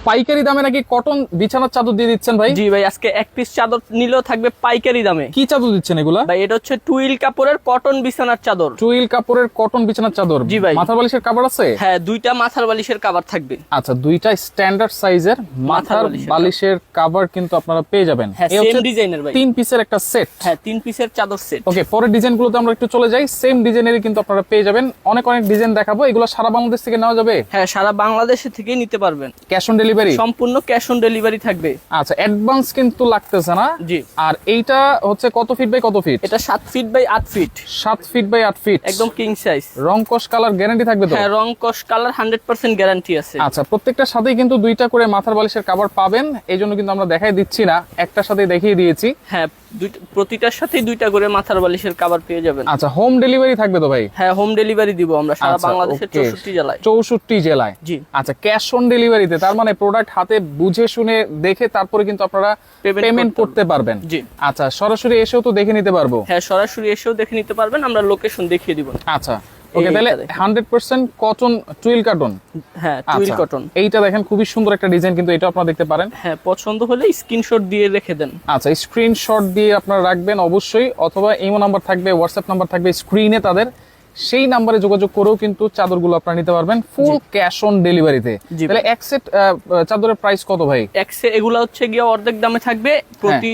পাইকারি দামে নাকি কটন বিছানার চাদর দিয়ে দিচ্ছেন ভাই? জি ভাই, আজকে এক পিস চাদর নিলেও থাকবে পাইকারি দামে। কি চাদর দিচ্ছেন এগুলা? ভাই এটা হচ্ছে টুইল কাপড়ের কটন বিছানার চাদর। টুইল কাপড়ের কটন বিছানার চাদর। জি ভাই। মাথার বালিশের কভার আছে? হ্যাঁ, দুইটা মাথার বালিশের কভার থাকবে। আচ্ছা, দুইটা স্ট্যান্ডার্ড সাইজের মাথার বালিশের কভার কিন্তু আপনারা পেয়ে যাবেন। হ্যাঁ, এই হচ্ছে সেম ডিজাইনের ভাই। 3 পিসের একটা সেট। হ্যাঁ, 3 পিসের চাদর সেট। ওকে, পরের ডিজাইনগুলোতে আমরা একটু চলে যাই। সেম ডিজাইনেরই কিন্তু আপনারা পেয়ে যাবেন। অনেক অনেক ডিজাইন দেখাবো। এগুলো সারা বাংলাদেশ থেকে নেওয়া যাবে? হ্যাঁ, সারা বাংলাদেশে থেকে নিতে পারবেন। Cash on delivery? সম্পূর্ণ ক্যাশ অন ডেলিভারি থাকবে। আচ্ছা, অ্যাডভান্স কিন্তু লাগতেছে না? জি। আর এইটা হচ্ছে কত ফিট বাই কত ফিট? এটা 7 feet by 8 feet. 7 feet by 8 feet, একদম কিং সাইজ। রং কস কালার গ্যারান্টি থাকবে তো? হ্যাঁ, রং কস কালার 100% গ্যারান্টি আছে। আচ্ছা, প্রত্যেকটার সাথেই কিন্তু দুইটা করে মাথার বালিশের কভার পাবেন। এই জন্য কিন্তু আমরা দেখাই দিচ্ছি না, একটার সাথে দেখিয়ে দিয়েছি। হ্যাঁ, প্রতিটার সাথেই দুইটা করে মাথার বালিশের কভার পেয়ে যাবেন। আচ্ছা, হোম ডেলিভারি থাকবে তো ভাই? হ্যাঁ, হোম ডেলিভারি দিব আমরা সারা আচ্ছা, বাংলাদেশের ওকে। 64 জেলায়। 64 জেলায়? জি। আচ্ছা, ক্যাশ অন ডেলিভারিতে, তার মানে প্রোডাক্ট হাতে বুঝে শুনে দেখে তারপরে কিন্তু আপনারা পেমেন্ট করতে পারবেন। জি। আচ্ছা, সরাসরি এসেও তো দেখে নিতে পারবো? হ্যাঁ, সরাসরি এসেও দেখে নিতে পারবেন, আমরা লোকেশন দেখিয়ে দিব। আচ্ছা, ওকে, তাহলে 100% কটন টুইল কাটন। হ্যাঁ, টুইল কটন। এইটা দেখেন, খুবই সুন্দর একটা ডিজাইন, কিন্তু এটা আপনারা দেখতে পারেন। হ্যাঁ, পছন্দ হলে স্ক্রিনশট দিয়ে রেখে দেন। আচ্ছা, স্ক্রিনশট দিয়ে আপনারা রাখবেন অবশ্যই, অথবা ইমো নাম্বার থাকবে, হোয়াটসঅ্যাপ নাম্বার থাকবে স্ক্রিনে তাদের, সেই নাম্বারে যোগাযোগ করেও কিন্তু চাদরগুলো আপনারা নিতে পারবেন ফুল ক্যাশ অন ডেলিভারিতে। জি। তাহলে এক সেট চাদরের প্রাইস কত ভাই? এগুলা হচ্ছে গিয়ে অর্ধেক দামে থাকবে। প্রতি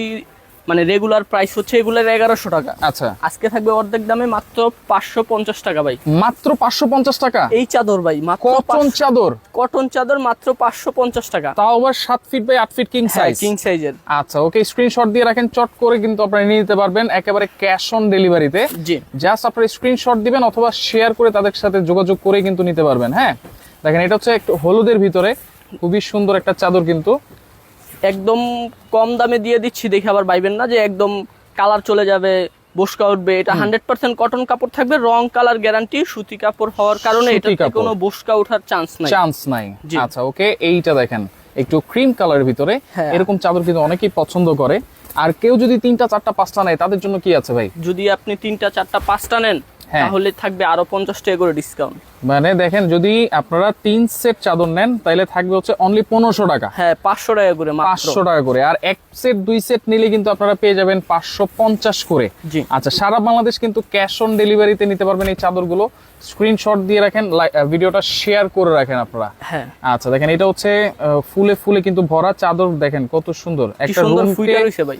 মানে রেগুলার প্রাইস হচ্ছে এগুলার 1100 টাকা। আচ্ছা, আজকে থাকবে অর্ধেক দামে মাত্র 550 টাকা ভাই। মাত্র 550 টাকা? এই চাদর ভাই মাত্র কটন চাদর? কটন চাদর মাত্র 550 টাকা। তাও আবার 7 feet by 8 feet king size? King সাইজের। আচ্ছা, ওকে, স্ক্রিনশট দিয়ে রাখেন, চট করে কিন্তু আপনারা নিয়ে নিতে পারবেন একেবারে ক্যাশ অন ডেলিভারিতে। জি। জাস্ট আপনারা স্ক্রিনশট দিবেন অথবা শেয়ার করে তাদের সাথে যোগাযোগ করে কিন্তু নিতে পারবেন। হ্যাঁ, দেখেন, এটা হচ্ছে একটু হলুদের ভিতরে, খুবই সুন্দর একটা চাদর, কিন্তু একদম কম দামে দিয়ে দিচ্ছি, দেখে আবার ভাইবেন না যে একদম কালার চলে যাবে, বসকা উঠবে। এটা 100% কটন কাপড় থাকবে, রং কালার গ্যারান্টি। সুতি কাপড় হওয়ার কারণে সুতি এটাতে কাপড়। কোনো বসকা ওঠার চান্স নাই। জি। আচ্ছা, ওকে, এইটা দেখেন একটু ক্রিম কালারের ভিতরে। হ্যাঁ। এরকম চাদর কিন্তু অনেকেই পছন্দ করে। আর কেউ যদি 3টা 4টা 5টা নেয়, তাদের জন্য কি আছে ভাই? যদি আপনি 3টা 4টা 5টা নেন, হ্যাঁ। তাহলে থাকবে আরো 50 টাকা করে ডিসকাউন্ট। মানে দেখেন, যদি আপনারা 3 সেট চাদর নেন, তাহলে থাকবে হচ্ছে অনলি 1500 টাকা। হ্যাঁ, 500 টাকা করে মাত্র। 500 টাকা করে। আর এক সেট 2 সেট নিলে কিন্তু আপনারা পেয়ে যাবেন 550 করে। জি। আচ্ছা, সারা বাংলাদেশ কিন্তু ক্যাশ অন ডেলিভারিতে নিতে পারবেন এই চাদরগুলো। স্ক্রিনশট দিয়ে রাখেন, ভিডিওটা শেয়ার করে রাখেন আপনারা। হ্যাঁ। আচ্ছা, দেখেন, এটা হচ্ছে ফুলে ফুলে কিন্তু ভরা চাদর। দেখেন কত সুন্দর একটা সুন্দর রুমকে ফুইটা রইছে ভাই।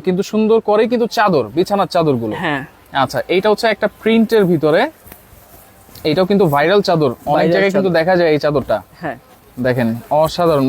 কিন্তু সুন্দর করে কিন্তু চাদর, বিছানার চাদরগুলো। হ্যাঁ। আচ্ছা, এইটা হচ্ছে একটা প্রিন্টের ভিতরে, এইটাও কিন্তু ভাইরাল চাদর, অনেক Viral জায়গায় কিন্তু চাদর। দেখা যায় এই চাদরটা। হ্যাঁ। দেখেন, অসাধারণ।